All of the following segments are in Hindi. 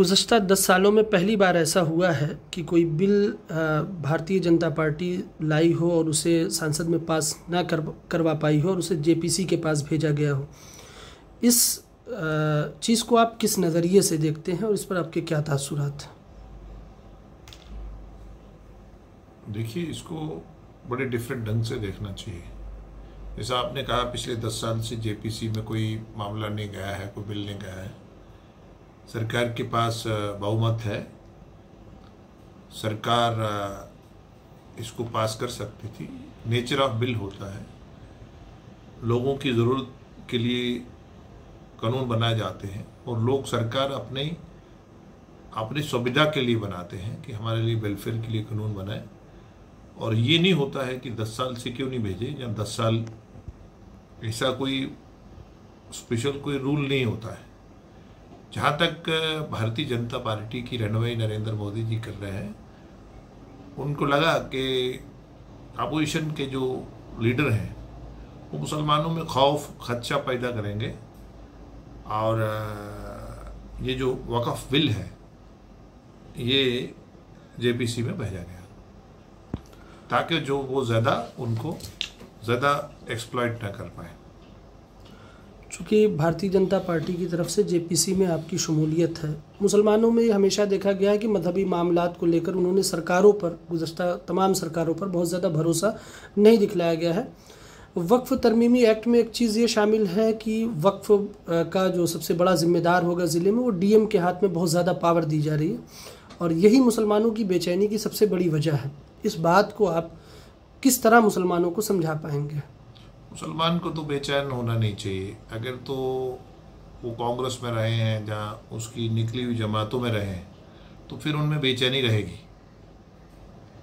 गुज़श्ता 10 सालों में पहली बार ऐसा हुआ है कि कोई बिल भारतीय जनता पार्टी लाई हो और उसे संसद में पास ना करवा पाई हो और उसे जेपीसी के पास भेजा गया हो। इस चीज़ को आप किस नज़रिए से देखते हैं और इस पर आपके क्या तासुरात हैं? देखिए, इसको बड़े डिफरेंट ढंग से देखना चाहिए। जैसा आपने कहा, पिछले 10 साल से जेपीसी में कोई मामला नहीं गया है, कोई बिल नहीं गया है। सरकार के पास बहुमत है, सरकार इसको पास कर सकती थी। नेचर ऑफ बिल होता है, लोगों की ज़रूरत के लिए कानून बनाए जाते हैं और लोग सरकार अपनी सुविधा के लिए बनाते हैं कि हमारे लिए वेलफेयर के लिए कानून बनाए। और ये नहीं होता है कि 10 साल से क्यों नहीं भेजे, या 10 साल ऐसा कोई स्पेशल कोई रूल नहीं होता है। जहाँ तक भारतीय जनता पार्टी की रहनुमाई नरेंद्र मोदी जी कर रहे हैं, उनको लगा कि अपोजिशन के जो लीडर हैं वो मुसलमानों में खौफ खदशा पैदा करेंगे और ये जो वक़्फ़ बिल है ये जेपीसी में भेजा गया ताकि जो वो उनको ज़्यादा एक्सप्लॉइट ना कर पाए। चूँकि भारतीय जनता पार्टी की तरफ से जेपीसी में आपकी शमूलियत है, मुसलमानों में हमेशा देखा गया है कि मजहबी मामलात को लेकर उन्होंने सरकारों पर, गुज़श्ता तमाम सरकारों पर बहुत ज़्यादा भरोसा नहीं दिखलाया गया है। वक्फ़ तरमीमी एक्ट में एक चीज़ ये शामिल है कि वक्फ़ का जो सबसे बड़ा ज़िम्मेदार होगा ज़िले में, वो डीएम के हाथ में बहुत ज़्यादा पावर दी जा रही है और यही मुसलमानों की बेचैनी की सबसे बड़ी वजह है। इस बात को आप किस तरह मुसलमानों को समझा पाएंगे? मुसलमान को तो बेचैन होना नहीं चाहिए। अगर तो वो कांग्रेस में रहे हैं, जहाँ उसकी निकली हुई जमातों में रहे हैं, तो फिर उनमें बेचैनी रहेगी।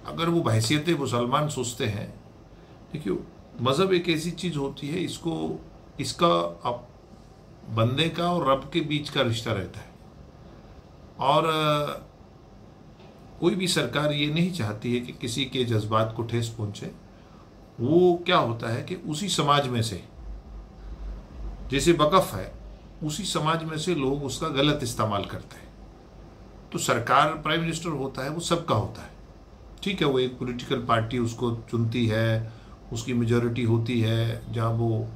अगर वो हैसियत मुसलमान सोचते हैं, देखिए मज़हब एक ऐसी चीज़ होती है, इसका अब बंदे का और रब के बीच का रिश्ता रहता है। और कोई भी सरकार ये नहीं चाहती है कि किसी के जज्बात को ठेस पहुँचे। वो क्या होता है कि उसी समाज में से, जैसे वक़्फ़ है, उसी समाज में से लोग उसका गलत इस्तेमाल करते हैं। तो सरकार, प्राइम मिनिस्टर होता है, वो सबका होता है, ठीक है। वो एक पॉलिटिकल पार्टी उसको चुनती है, उसकी मेजॉरिटी होती है, जहाँ वो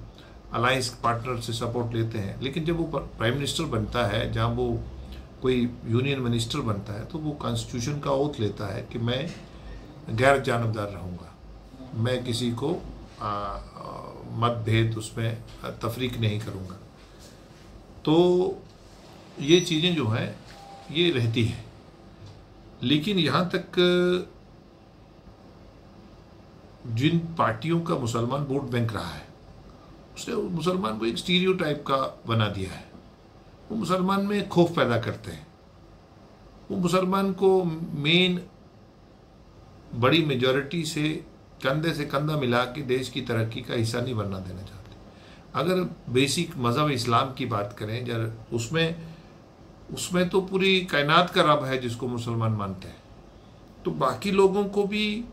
अलायंस पार्टनर से सपोर्ट लेते हैं। लेकिन जब वो प्राइम मिनिस्टर बनता है, जहाँ वो कोई यूनियन मिनिस्टर बनता है, तो वो कॉन्स्टिट्यूशन का ओथ लेता है कि मैं गैर जानबदार रहूँगा, मैं किसी को मतभेद उसमें तफरीक नहीं करूँगा। तो ये चीज़ें जो हैं ये रहती हैं। लेकिन यहाँ तक जिन पार्टियों का मुसलमान वोट बैंक रहा है, उसने मुसलमान को एक स्टीरियोटाइप का बना दिया है। वो मुसलमान में खौफ पैदा करते हैं। वो मुसलमान को मेन बड़ी मेजॉरिटी से कंधे से कंधा मिला के देश की तरक्की का हिस्सा नहीं बनना देना चाहते। अगर बेसिक मज़हब इस्लाम की बात करें, जब उसमें तो पूरी कायनात का रब है जिसको मुसलमान मानते हैं, तो बाकी लोगों को भी,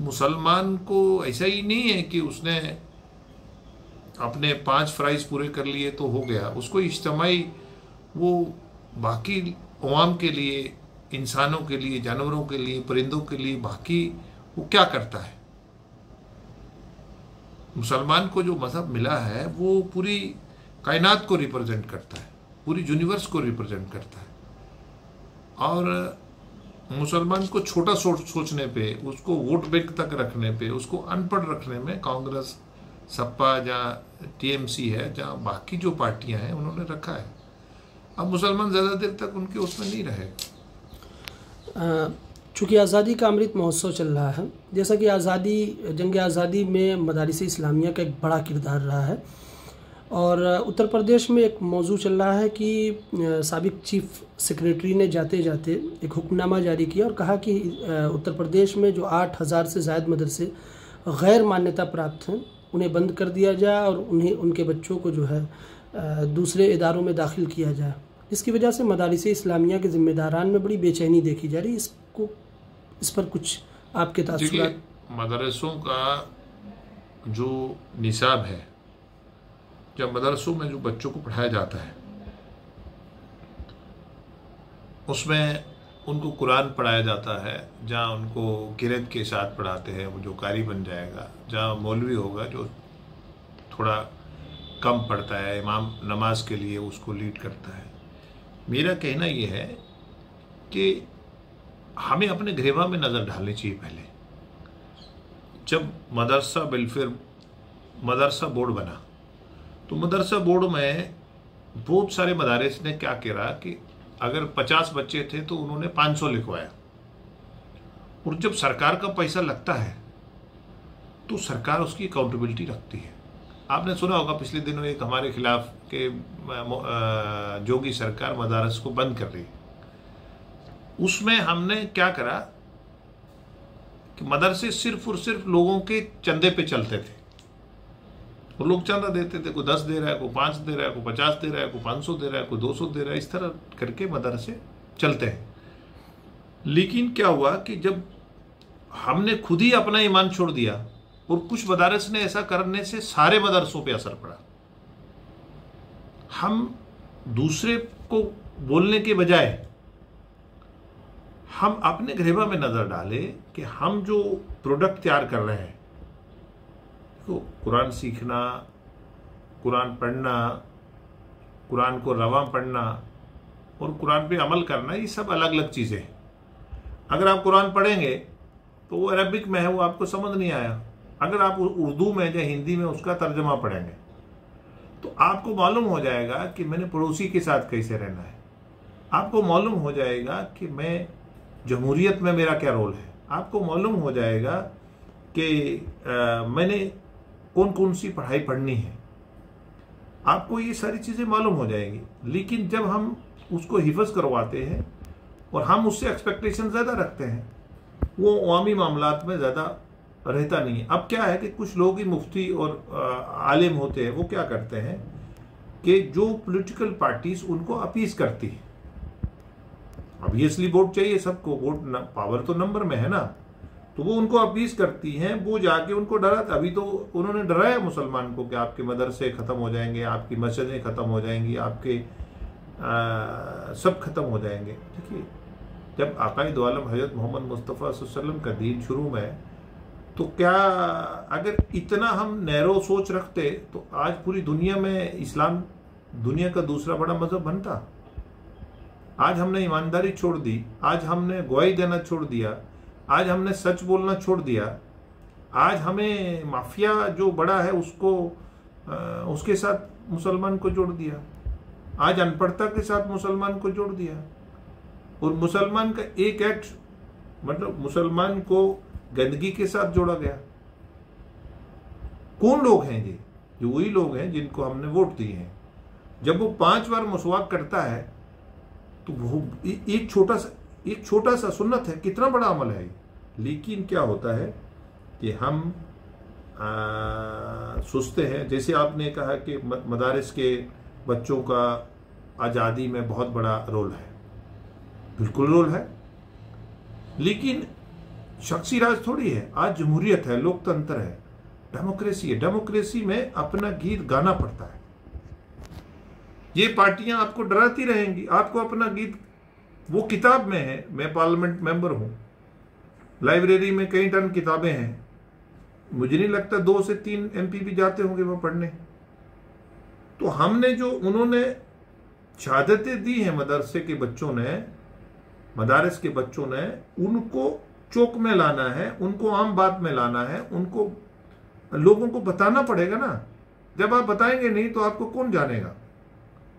मुसलमान को ऐसा ही नहीं है कि उसने अपने 5 फ़राइज़ पूरे कर लिए तो हो गया। उसको इज्तिमाई, वो बाकी अवाम के लिए, इंसानों के लिए, जानवरों के लिए, परिंदों के लिए, बाकी वो क्या करता है। मुसलमान को जो मज़हब मिला है वो पूरी कायनात को रिप्रेजेंट करता है, पूरी यूनिवर्स को रिप्रेजेंट करता है। और मुसलमान को छोटा सोचने पे, उसको वोट बैंक तक रखने पे, उसको अनपढ़ रखने में कांग्रेस, सपा, जहाँ टीएमसी है, जहाँ बाकी जो पार्टियां हैं, उन्होंने रखा है। अब मुसलमान ज़्यादा देर तक उनके उसमें नहीं रहेगा। चूँकि आज़ादी का अमृत महोत्सव चल रहा है, जैसा कि जंग आज़ादी में मदारिस इस्लामिया का एक बड़ा किरदार रहा है, और उत्तर प्रदेश में एक मौजू चल रहा है कि साबिक चीफ सेक्रेटरी ने जाते जाते एक हुक्मनामा जारी किया और कहा कि उत्तर प्रदेश में जो 8000 से ज़ायद मदरसे गैर मान्यता प्राप्त हैं, उन्हें बंद कर दिया जाए और उनके बच्चों को जो है दूसरे इदारों में दाखिल किया जाए। इसकी वजह से मदारिस इस्लामिया के ज़िम्मेदारान में बड़ी बेचैनी देखी जा रही है। इस पर कुछ आपके तासुरात? मदरसों का जो निसाब है, जब मदरसों में जो बच्चों को पढ़ाया जाता है, उसमें उनको कुरान पढ़ाया जाता है, जहाँ उनको किरत के साथ पढ़ाते हैं, वो जो कारी बन जाएगा, जहाँ मौलवी होगा जो थोड़ा कम पढ़ता है, इमाम नमाज के लिए उसको लीड करता है। मेरा कहना ये है कि हमें अपने गृहवा में नज़र डालनी चाहिए। पहले जब मदरसा वेलफेयर मदरसा बोर्ड बना, तो मदरसा बोर्ड में बहुत सारे मदारिस ने क्या करा कि अगर 50 बच्चे थे तो उन्होंने 500 लिखवाया। और जब सरकार का पैसा लगता है तो सरकार उसकी अकाउंटेबिलिटी रखती है। आपने सुना होगा पिछले दिनों एक हमारे खिलाफ के जोगी सरकार मदारस को बंद कर रही। उसमें हमने क्या करा कि मदरसे सिर्फ और सिर्फ लोगों के चंदे पे चलते थे। वो लोग चंदा देते थे, कोई 10 दे रहा है, कोई 5 दे रहा है, कोई 50 दे रहा है, कोई 500 दे रहा है, कोई 200 दे रहा है, इस तरह करके मदरसे चलते हैं। लेकिन क्या हुआ कि जब हमने खुद ही अपना ईमान छोड़ दिया और कुछ मदारस ने ऐसा करने से सारे मदरसों पे असर पड़ा। हम दूसरे को बोलने के बजाय हम अपने गृहवा में नजर डालें कि हम जो प्रोडक्ट तैयार कर रहे हैं, तो कुरान सीखना, कुरान पढ़ना, कुरान को रवा पढ़ना और कुरान पे अमल करना, ये सब अलग अलग चीज़ें हैं। अगर आप कुरान पढ़ेंगे तो वो अरबिक में है, वो आपको समझ नहीं आया। अगर आप उर्दू में या हिंदी में उसका तर्जमा पढ़ेंगे तो आपको मालूम हो जाएगा कि मैंने पड़ोसी के साथ कैसे रहना है। आपको मालूम हो जाएगा कि मैं जमहूरियत में मेरा क्या रोल है। आपको मालूम हो जाएगा कि मैंने कौन कौन सी पढ़ाई पढ़नी है। आपको ये सारी चीज़ें मालूम हो जाएंगी। लेकिन जब हम उसको हिफज करवाते हैं और हम उससे एक्सपेक्टेशन ज़्यादा रखते हैं, वो अवामी मामलात में ज़्यादा रहता नहीं है। अब क्या है कि कुछ लोग ही मुफ्ती और आलिम होते हैं, वो क्या करते हैं कि जो पॉलिटिकल पार्टीज उनको अपीज करती है। ऑब्वियसली वोट चाहिए सबको, वोट पावर तो नंबर में है ना, तो वो उनको अपीज करती हैं। वो जाके उनको डरा, अभी तो उन्होंने डराया मुसलमान को कि आपके मदरसे ख़त्म हो जाएंगे, आपकी मस्जिदें ख़त्म हो जाएंगी, आपके सब खत्म हो जाएंगे। देखिए, जब आकाए दो आलम हज़रत मोहम्मद मुस्तफ़ा सल्लल्लाहु अलैहि वसल्लम का दीन शुरू में, तो क्या अगर इतना हम नैरो सोच रखते तो आज पूरी दुनिया में इस्लाम दुनिया का दूसरा बड़ा मजहब बनता। आज हमने ईमानदारी छोड़ दी, आज हमने गवाही देना छोड़ दिया, आज हमने सच बोलना छोड़ दिया, आज हमें माफिया जो बड़ा है उसको उसके साथ मुसलमान को जोड़ दिया, आज अनपढ़ता के साथ मुसलमान को जोड़ दिया। और मुसलमान का एक एक्ट मतलब मुसलमान को गंदगी के साथ जोड़ा गया। कौन लोग हैं जी? जो वही लोग हैं जिनको हमने वोट दिए हैं। जब वो 5 बार मुसवाक करता है तो वो एक छोटा सा सुन्नत है, कितना बड़ा अमल है। लेकिन क्या होता है कि हम सोचते हैं, जैसे आपने कहा कि मदारिस के बच्चों का आज़ादी में बहुत बड़ा रोल है, बिल्कुल रोल है, लेकिन शख्सी राज थोड़ी है। आज जमहूरियत है, लोकतंत्र है, डेमोक्रेसी है। डेमोक्रेसी में अपना गीत गाना पड़ता है। ये पार्टियां आपको डराती रहेंगी, आपको अपना गीत, वो किताब में है। मैं पार्लियामेंट मेंबर हूं, लाइब्रेरी में कई टन किताबें हैं, मुझे नहीं लगता 2 से 3 MP भी जाते होंगे वो पढ़ने। तो हमने जो उन्होंने शहादतें दी हैं मदरसे के बच्चों ने, मदारिस के बच्चों ने, उनको चौक में लाना है, उनको आम बात में लाना है, उनको लोगों को बताना पड़ेगा ना। जब आप बताएंगे नहीं तो आपको कौन जानेगा?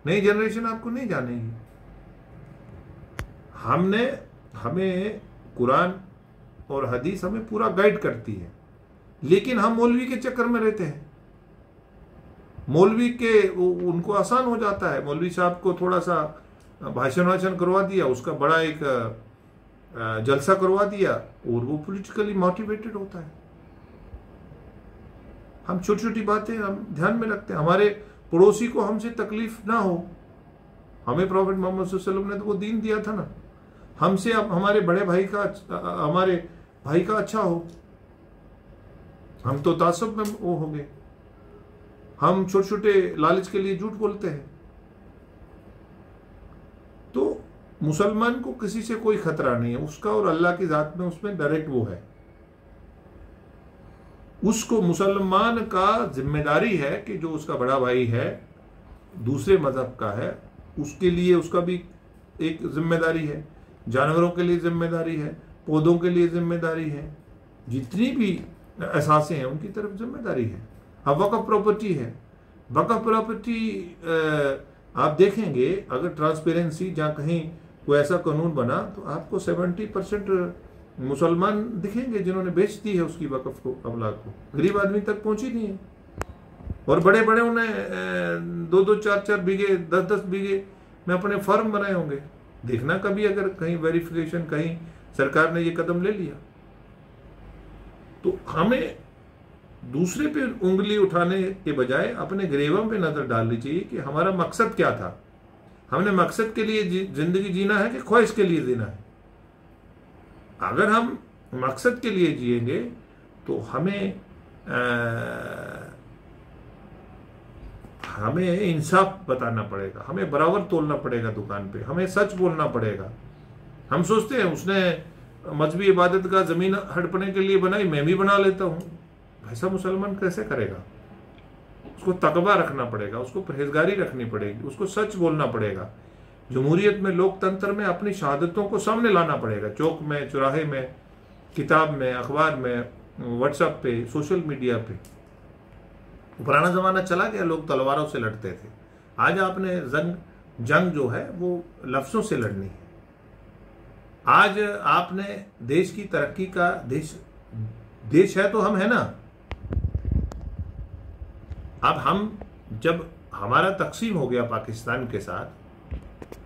नई जनरेशन आपको नहीं जानेगी। हमें कुरान और हदीस हमें पूरा गाइड करती है, लेकिन हम मौलवी के चक्कर में रहते हैं। मौलवी के उनको आसान हो जाता है, मौलवी साहब को थोड़ा सा भाषण करवा दिया, उसका बड़ा एक जलसा करवा दिया और वो पॉलिटिकली मोटिवेटेड होता है। हम छोटी छोटी बातें हम ध्यान में रखते हैं, हमारे पड़ोसी को हमसे तकलीफ ना हो। हमें प्रॉफेट मोहम्मद सल्लल्लाहु अलैहि वसल्लम ने तो वो दीन दिया था ना, हमसे अब हमारे बड़े भाई का, हमारे भाई का अच्छा हो। हम तो तासब में वो हो गए, हम छोटे छोटे लालच के लिए झूठ बोलते हैं। तो मुसलमान को किसी से कोई खतरा नहीं है, उसका और अल्लाह की जात में उसमें डायरेक्ट वो है। उसको मुसलमान का जिम्मेदारी है कि जो उसका बड़ा भाई है दूसरे मजहब का है उसके लिए उसका भी एक जिम्मेदारी है, जानवरों के लिए जिम्मेदारी है, पौधों के लिए जिम्मेदारी है, जितनी भी एहसासें हैं उनकी तरफ जिम्मेदारी है। अब वक़्फ़ प्रॉपर्टी है, वक़्फ़ प्रॉपर्टी आप देखेंगे अगर ट्रांसपेरेंसी जहाँ कहीं कोई ऐसा कानून बना तो आपको 70% मुसलमान दिखेंगे जिन्होंने बेच दी है उसकी वक़्फ़ को, अवलाद को, गरीब आदमी तक पहुंची नहीं है। और बड़े बड़े उन्हें 2-2, 4-4 बीघे, 10-10 बीघे में अपने फार्म बनाए होंगे। देखना कभी अगर कहीं वेरिफिकेशन, कहीं सरकार ने ये कदम ले लिया। तो हमें दूसरे पे उंगली उठाने के बजाय अपने गिरेबां पे नजर डालनी चाहिए कि हमारा मकसद क्या था। हमने मकसद के लिए जिंदगी जीना है कि ख्वाहिश के लिए जीना है। अगर हम मकसद के लिए जिएंगे तो हमें इंसाफ बताना पड़ेगा, हमें बराबर तोलना पड़ेगा दुकान पे, हमें सच बोलना पड़ेगा। हम सोचते हैं उसने मजहबी इबादत का जमीन हड़पने के लिए बनाई, मैं भी बना लेता हूँ। ऐसा मुसलमान कैसे करेगा? उसको तकवा रखना पड़ेगा, उसको परहेजगारी रखनी पड़ेगी, उसको सच बोलना पड़ेगा। जमहूरियत में, लोकतंत्र में अपनी शहादतों को सामने लाना पड़ेगा, चौक में, चौराहे में, किताब में, अखबार में, व्हाट्सएप पे, सोशल मीडिया पे। पुराना जमाना चला गया, लोग तलवारों से लड़ते थे। आज आपने जंग जो है वो लफ्जों से लड़नी है। आज आपने देश की तरक्की का देश है तो हम है ना। अब हम जब हमारा तकसीम हो गया पाकिस्तान के साथ,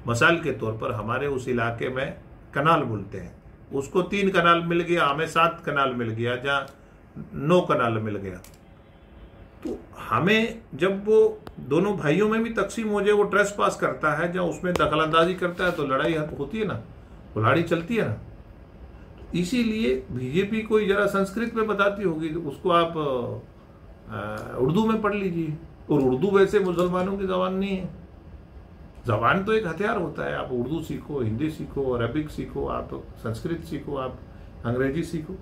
मिसाल के तौर पर हमारे उस इलाके में कनाल बोलते हैं, उसको 3 कनाल मिल गया, हमें 7 कनाल मिल गया, जहाँ 9 कनाल मिल गया। तो हमें जब वो दोनों भाइयों में भी तकसीम हो जाए, वो ट्रेस पास करता है, जहाँ उसमें दखलंदाजी करता है तो लड़ाई होती है ना, लड़ाई चलती है ना। तो इसीलिए बीजेपी कोई जरा संस्कृत में बताती होगी तो उसको आप उर्दू में पढ़ लीजिए। और उर्दू वैसे मुसलमानों की जबान नहीं है। जबान तो एक हथियार होता है। आप उर्दू सीखो, हिंदी सीखो, अरबिक सीखो, आप संस्कृत सीखो, आप अंग्रेजी सीखो।